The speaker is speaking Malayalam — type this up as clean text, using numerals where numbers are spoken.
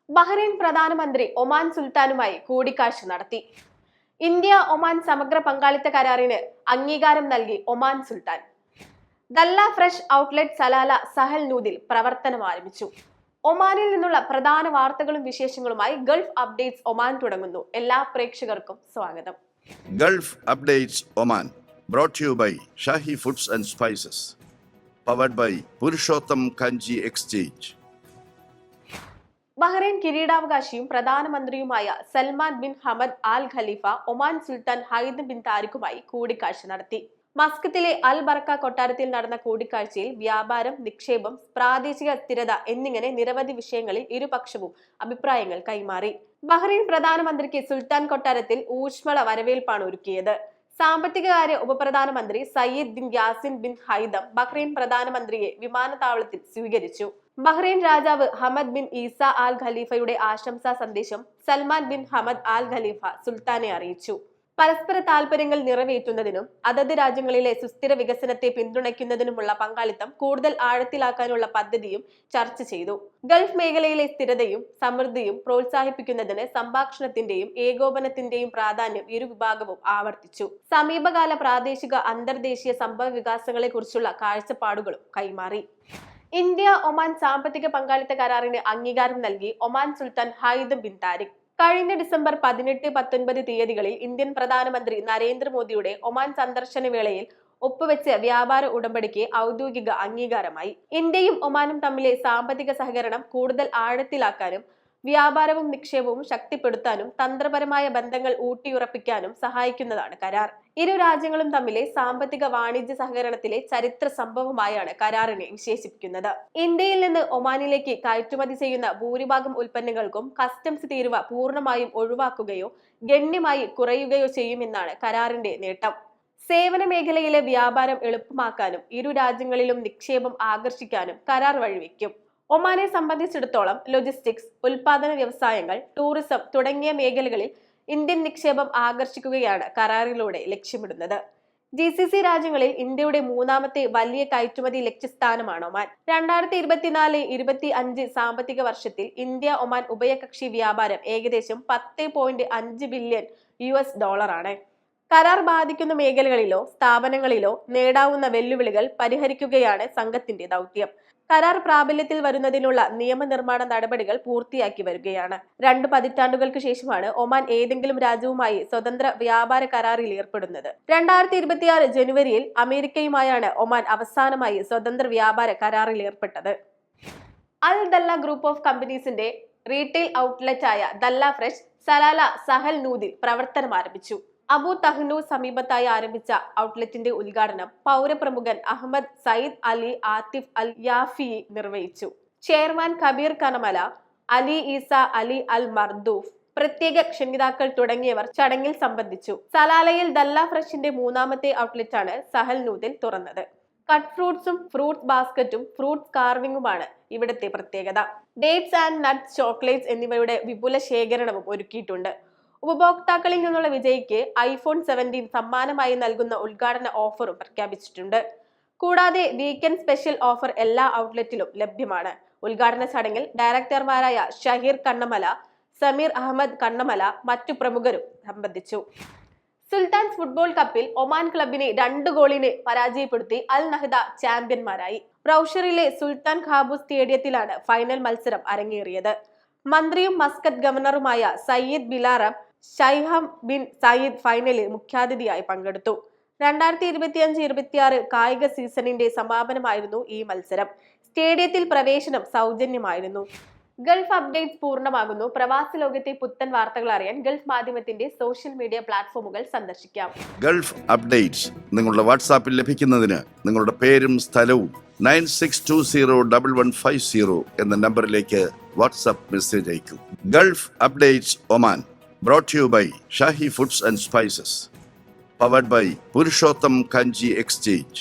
ബഹ്റൈൻ പ്രധാനമന്ത്രി ഒമാൻ സുൽത്താനുമായി കൂടിക്കാഴ്ച നടത്തി. ഇന്ത്യ ഒമാൻ സമഗ്ര പങ്കാളിത്ത കരാറിന് അംഗീകാരം നൽകി ഒമാൻ സുൽത്താൻ. ദല്ല ഫ്രഷ് ഔട്ട്ലെറ്റ് സലാല സഹൽ നൂദിൽ പ്രവർത്തനം ആരംഭിച്ചു. ഒമാനിൽ നിന്നുള്ള പ്രധാന വാർത്തകളും വിശേഷങ്ങളുമായി ഗൾഫ് അപ്ഡേറ്റ്സ് ഒമാൻ തുടങ്ങുന്നു. എല്ലാ പ്രേക്ഷകർക്കും സ്വാഗതം. Gulf updates Oman brought to you by Shahi foods and spices, powered by Purushottam Kanji exchange. Bahrain കിരീടാവകാശിയും പ്രധാനമന്ത്രിയുമായ Salman bin Hamad Al Khalifa Oman സുൽത്താൻ ഹൈദം ബിൻ താരിഖുമായി കൂടിക്കാഴ്ച നടത്തി. മസ്കത്തിലെ അൽ ബർക്ക കൊട്ടാരത്തിൽ നടന്ന കൂടിക്കാഴ്ചയിൽ വ്യാപാരം, നിക്ഷേപം, പ്രാദേശിക സ്ഥിരത എന്നിങ്ങനെ നിരവധി വിഷയങ്ങളിൽ ഇരുപക്ഷവും അഭിപ്രായങ്ങൾ കൈമാറി. ബഹ്റൈൻ പ്രധാനമന്ത്രിക്ക് സുൽത്താൻ കൊട്ടാരത്തിൽ ഊഷ്മള വരവേൽപ്പാണ് ഒരുക്കിയത്. സാമ്പത്തികകാര്യ ഉപപ്രധാനമന്ത്രി Sayyid bin Yasin bin Haitham Bahrain പ്രധാനമന്ത്രിയെ വിമാനത്താവളത്തിൽ സ്വീകരിച്ചു. ബഹ്റൈൻ രാജാവ് ഹമദ് ബിൻ ഈസ ആൽ ഖലീഫയുടെ ആശംസാ സന്ദേശം Salman bin Hamad Al Khalifa സുൽത്താനെ അറിയിച്ചു. പരസ്പര താൽപര്യങ്ങൾ നിറവേറ്റുന്നതിനും അതത് രാജ്യങ്ങളിലെ സുസ്ഥിര വികസനത്തെ പിന്തുണയ്ക്കുന്നതിനുമുള്ള പങ്കാളിത്തം കൂടുതൽ ആഴത്തിലാക്കാനുള്ള പദ്ധതിയും ചർച്ച ചെയ്തു. ഗൾഫ് മേഖലയിലെ സ്ഥിരതയും സമൃദ്ധിയും പ്രോത്സാഹിപ്പിക്കുന്നതിന് സംഭാഷണത്തിന്റെയും ഏകോപനത്തിന്റെയും പ്രാധാന്യം ഇരുവിഭാഗവും ആവർത്തിച്ചു. സമീപകാല പ്രാദേശിക അന്തർദേശീയ സംഭവ വികാസങ്ങളെ കുറിച്ചുള്ള കാഴ്ചപ്പാടുകളും കൈമാറി. ഇന്ത്യ ഒമാൻ സാമ്പത്തിക പങ്കാളിത്ത കരാറിന് അംഗീകാരം നൽകി ഒമാൻ സുൽത്താൻ ഹൈദം ബിൻ താരിഖ്. കഴിഞ്ഞ ഡിസംബർ 18-19 തീയതികളിൽ ഇന്ത്യൻ പ്രധാനമന്ത്രി നരേന്ദ്രമോദിയുടെ ഒമാൻ സന്ദർശന വേളയിൽ ഒപ്പുവെച്ച വ്യാപാര ഉടമ്പടിക്ക് ഔദ്യോഗിക അംഗീകാരമായി. ഇന്ത്യയും ഒമാനും തമ്മിലെ സാമ്പത്തിക സഹകരണം കൂടുതൽ ആഴത്തിലാക്കാനും വ്യാപാരവും നിക്ഷേപവും ശക്തിപ്പെടുത്താനും തന്ത്രപരമായ ബന്ധങ്ങൾ ഊട്ടിയുറപ്പിക്കാനും സഹായിക്കുന്നതാണ് കരാർ. ഇരു രാജ്യങ്ങളും തമ്മിലെ സാമ്പത്തിക വാണിജ്യ സഹകരണത്തിലെ ചരിത്ര സംഭവമായാണ് കരാറിനെ വിശേഷിപ്പിക്കുന്നത്. ഇന്ത്യയിൽ നിന്ന് ഒമാനിലേക്ക് കയറ്റുമതി ചെയ്യുന്ന ഭൂരിഭാഗം ഉൽപ്പന്നങ്ങൾക്കും കസ്റ്റംസ് തീരുവ പൂർണ്ണമായും ഒഴിവാക്കുകയോ ഗണ്യമായി കുറയുകയോ ചെയ്യുമെന്നാണ് കരാറിന്റെ നേട്ടം. സേവന മേഖലയിലെ വ്യാപാരം എളുപ്പമാക്കാനും ഇരു രാജ്യങ്ങളിലും നിക്ഷേപം ആകർഷിക്കാനും കരാർ വഴിവെക്കും. ഒമാനെ സംബന്ധിച്ചിടത്തോളം ലോജിസ്റ്റിക്സ്, ഉൽപാദന വ്യവസായങ്ങൾ, ടൂറിസം തുടങ്ങിയ മേഖലകളിൽ ഇന്ത്യൻ നിക്ഷേപം ആകർഷിക്കുകയാണ് കരാറിലൂടെ ലക്ഷ്യമിടുന്നത്. GCC രാജ്യങ്ങളിൽ ഇന്ത്യയുടെ മൂന്നാമത്തെ വലിയ കയറ്റുമതി ലക്ഷ്യസ്ഥാനമാണ് ഒമാൻ. 2024-25 സാമ്പത്തിക വർഷത്തിൽ ഇന്ത്യ ഒമാൻ ഉഭയകക്ഷി വ്യാപാരം ഏകദേശം $10.5 ബില്യൺ ആണ്. കരാർ ബാധിക്കുന്ന മേഖലകളിലോ സ്ഥാപനങ്ങളിലോ നേടാവുന്ന വെല്ലുവിളികൾ പരിഹരിക്കുകയാണ് സംഘത്തിന്റെ ദൗത്യം. കരാർ പ്രാബല്യത്തിൽ വരുന്നതിനുള്ള നിയമനിർമ്മാണ നടപടികൾ പൂർത്തിയാക്കി വരികയാണ്. 2 പതിറ്റാണ്ടുകൾക്ക് ശേഷമാണ് ഒമാൻ ഏതെങ്കിലും രാജ്യവുമായി സ്വതന്ത്ര വ്യാപാര കരാറിൽ ഏർപ്പെടുന്നത്. 2026 ജനുവരിയിൽ അമേരിക്കയുമായാണ് ഒമാൻ അവസാനമായി സ്വതന്ത്ര വ്യാപാര കരാറിൽ ഏർപ്പെട്ടത്. അൽ ദല്ല ഗ്രൂപ്പ് ഓഫ് കമ്പനീസിന്റെ റീറ്റെയിൽ ഔട്ട്ലെറ്റ് ആയ ദല്ല ഫ്രഷ് സലാല സഹൽ നൂദിൽ പ്രവർത്തനം ആരംഭിച്ചു. അബു തഹ്നു സമീപത്തായി ആരംഭിച്ച ഔട്ട്ലെറ്റിന്റെ ഉദ്ഘാടനം പൗരപ്രമുഖൻ അഹമ്മദ് സയ്യിദ് അലി ആതിഫ് അൽ യാഫി നിർവഹിച്ചു. ചെയർമാൻ കബീർ കനമല, അലി ഈസ അലി അൽ മർദൂഫ്, പ്രത്യേക ക്ഷണിതാക്കൾ തുടങ്ങിയവർ ചടങ്ങിൽ സംബന്ധിച്ചു. സലാലയിൽ ദല്ല ഫ്രഷിന്റെ മൂന്നാമത്തെ ഔട്ട്ലെറ്റാണ് സഹൽ നൂദിൽ തുറന്നത്. കട്ട് ഫ്രൂട്ട്സും ഫ്രൂട്ട്സ് ബാസ്ക്കറ്റും ഫ്രൂട്ട്സ് കാർവിംഗുമാണ് ഇവിടുത്തെ പ്രത്യേകത. ഡേറ്റ്സ് ആൻഡ് നട്ട്സ്, ചോക്ലേറ്റ്സ് എന്നിവയുടെ വിപുല ശേഖരണവും ഒരുക്കിയിട്ടുണ്ട്. ഉപഭോക്താക്കളിൽ നിന്നുള്ള വിജയിക്ക് iPhone 17 സമ്മാനമായി നൽകുന്ന ഉദ്ഘാടന ഓഫറും പ്രഖ്യാപിച്ചിട്ടുണ്ട്. കൂടാതെ വീക്കെൻഡ് സ്പെഷ്യൽ ഓഫർ എല്ലാ ഔട്ട്ലെറ്റിലും ലഭ്യമാണ്. ഉദ്ഘാടന ചടങ്ങിൽ ഡയറക്ടർമാരായ ഷഹീർ കണ്ണമല, സമീർ അഹമ്മദ് കണ്ണമല, മറ്റു പ്രമുഖരും സംബന്ധിച്ചു. സുൽത്താൻസ് ഫുട്ബോൾ കപ്പിൽ ഒമാൻ ക്ലബിനെ 2 ഗോളിന് പരാജയപ്പെടുത്തി അൽ നഹ്ദ ചാമ്പ്യന്മാരായി. റൌഷറിലെ സുൽത്താൻ ഖാബൂസ് സ്റ്റേഡിയത്തിലാണ് ഫൈനൽ മത്സരം അരങ്ങേറിയത്. മന്ത്രിയും മസ്കത്ത് ഗവർണറുമായ സയ്യിദ് ബിലാറം ഷൈഹം ബിൻ സയ്യിദ് ഫൈനലിൽ മുഖ്യാതിഥിയായി പങ്കെടുത്തു. 2025-26 കായിക സീസണിന്റെ സമാപനമായിരുന്നു ഈ മത്സരം. സ്റ്റേഡിയത്തിൽ പ്രവേശനം സൗജന്യമായിരുന്നു. ഗൾഫ് അപ്ഡേറ്റ്സ് പൂർണ്ണമാകുന്നു. പ്രവാസി ലോകത്തെ പുത്തൻ വാർത്തകൾ അറിയാൻ ഗൾഫ് മാധ്യമത്തിന്റെ സോഷ്യൽ മീഡിയ പ്ലാറ്റ്ഫോമുകൾ സന്ദർശിക്കാം. ഗൾഫ് അപ്ഡേറ്റ്സ് നിങ്ങളുടെ വാട്സാപ്പിൽ ലഭിക്കുന്നതിന് നിങ്ങളുടെ പേരും സ്ഥലവും 96201150 എന്ന നമ്പറിലേക്ക് വാട്സാപ്പ് മെസ്സേജ് അയക്കൂ. Gulf updates Oman brought to you by Shahi foods and spices, powered by Purushottam Kanji exchange.